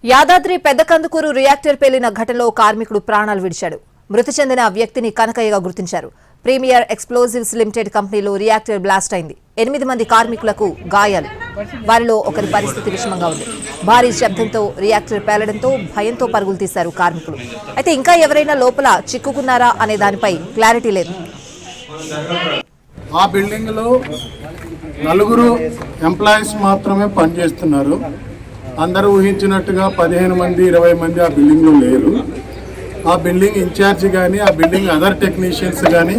Yadadri Peddakandukur reactor పేలిన ఘటనలో కార్మికుడు ప్రాణాలు విడిచాడు. మృతి చెందిన వ్యక్తిని కనకయ్యగా గుర్తించారు. ప్రీమియర్ ఎక్స్ప్లోజివ్స్ లిమిటెడ్ కంపెనీలో రియాక్టర్ బ్లాస్ట్ అయింది. 8 మంది కార్మికులకు గాయాలు. వారిలో ఒకరి పరిస్థితి విషమంగా ఉంది. భారీ శబ్దంతో రియాక్టర్ పేలడంతో భయంతో పరుగులు తీశారు కార్మికులు. అయితే ఇంకా ఎవరైనా లోపల చిక్కుకున్నారా అనే దానిపై క్లారిటీ లేదు. ఆ బిల్డింగ్ లో 4 ఎంప్లాయీస్ మాత్రమే పనిచేస్తున్నారు. అందరూ ఊహించినట్టుగా 15 మంది 20 మంది ఆ బిల్డింగ్ లో లేరు. ఆ బిల్డింగ్ ఇన్ఛార్జి కానీ ఆ బిల్డింగ్ అదర్ టెక్నీషియన్స్ కానీ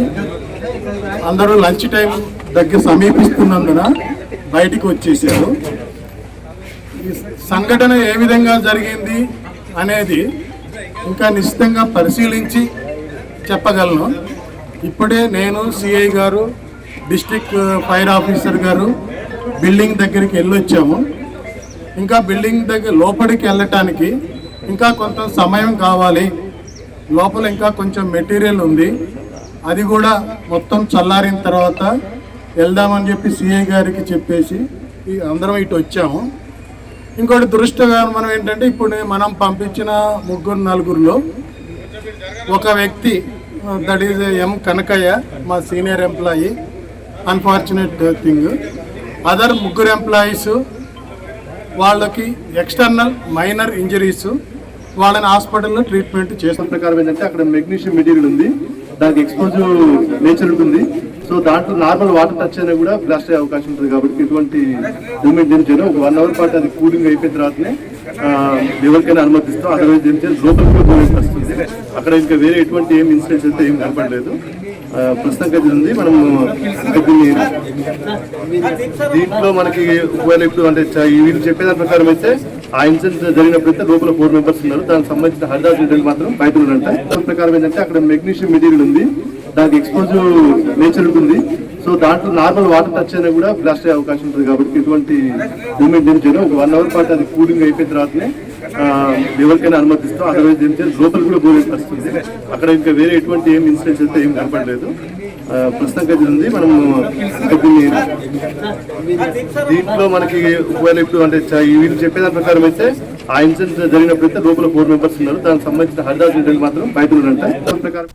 అందరూ లంచ్ టైం దగ్గర సమీపిస్తున్నందున బయటికి వచ్చేసారు. ఈ సంఘటన ఏ విధంగా జరిగింది అనేది ఇంకా నిశ్చితంగా పరిశీలించి చెప్పగలను. ఇప్పుడే నేను సిఐ గారు, డిస్ట్రిక్ట్ ఫైర్ ఆఫీసర్ గారు బిల్డింగ్ దగ్గరికి వెళ్ళొచ్చాము. ఇంకా బిల్డింగ్ దగ్గర లోపలికి వెళ్ళటానికి ఇంకా కొంత సమయం కావాలి. లోపల ఇంకా కొంచెం మెటీరియల్ ఉంది. అది కూడా మొత్తం చల్లారిన తర్వాత వెళ్దామని చెప్పి సిఐ గారికి చెప్పేసి అందరం ఇటు వచ్చాము. ఇంకోటి దురదృష్టకరం ఏంటంటే ఇప్పుడు మనం పంపించిన 3-4లో ఒక వ్యక్తి, దట్ ఈజ్ ఎం కనకయ్య, మా senior employee. Unfortunate thing, other 3 employees వాళ్ళకి ఎక్స్టర్నల్ మైనర్ ఇంజరీస్, వాళ్ళని హాస్పిటల్లో ట్రీట్మెంట్ చేసిన ప్రకారం ఏంటంటే అక్కడ మెగ్నీషియం మెటీరియల్ ఉంది, దానికి ఎక్స్పోజివ్ నేచర్ ఉంటుంది. సో దాంట్లో నార్మల్ వాటర్ టచ్ అయినా కూడా బ్లాస్ట్ అయ్యే అవకాశం ఉంటుంది. కాబట్టి ఎటువంటి మూమెంట్ ఏం చేయడం, ఒక 1 అవర్ పాటు అది కూలింగ్ అయిపోయిన తర్వాతనే ఎవరికైనా అనుమతిస్తాం. అదర్వైజ్ ఏం చేయాలి, లోపలికి మూమెంట్ వస్తుంది. అక్కడ ఇంకా వేరే ఎటువంటి ఏం ఇన్సిడెంట్స్ అయితే ఏం కనపడలేదు. ప్రస్తుతం అది ఉంది. మనం దీంట్లో మనకి ఒకవేళ ఇప్పుడు అంటే వీళ్ళు చెప్పేదాని ప్రకారం అయితే ఆ ఇన్సిడెంట్ జరిగినప్పుడైతే లోపల 4 మెంబర్స్ ఉన్నారు. దానికి సంబంధించిన హరిదాస్ ఇంటర్వ్యూ మాత్రం బయట ఉన్నారంట. దాని ప్రకారం ఏంటంటే అక్కడ మెగ్నీషియం మెటీరియల్ ఉంది, దానికి ఎక్స్పోజివ్ నేచర్ ఉంటుంది. సో దాంట్లో నార్మల్ వాటర్ టచ్ అయినా కూడా బ్లాస్ట్ అయ్యే అవకాశం ఉంటుంది. కాబట్టి ఎటువంటి మూమెంట్ ఏం చేయడం, ఒక 1 అవర్ పాటు అది కూలింగ్ అయిపోయిన తర్వాతనే ఎవరికైనా అనుమతిస్తాం. అదర్వైజ్ ఏం చేయాలి, లోపలికి కూడా మూమెంట్ వస్తుంది. అక్కడ ఇంకా వేరే ఎటువంటి ఏం ఇన్సిడెంట్స్ అయితే ఏం కనపడలేదు. ప్రస్తుతం అది ఉంది. మనం దీంట్లో మనకి ఒకవేళ ఇప్పుడు అంటే వీళ్ళు చెప్పేదాని ప్రకారం అయితే ఆ ఇన్సిడెంట్ జరిగినప్పుడైతే లోపల 4 మెంబర్స్ ఉన్నారు. దానికి సంబంధించిన హరిదాస్ ఇంటర్వ్యూ మాత్రం బయట ఉన్నారంట. దాని ప్రకారం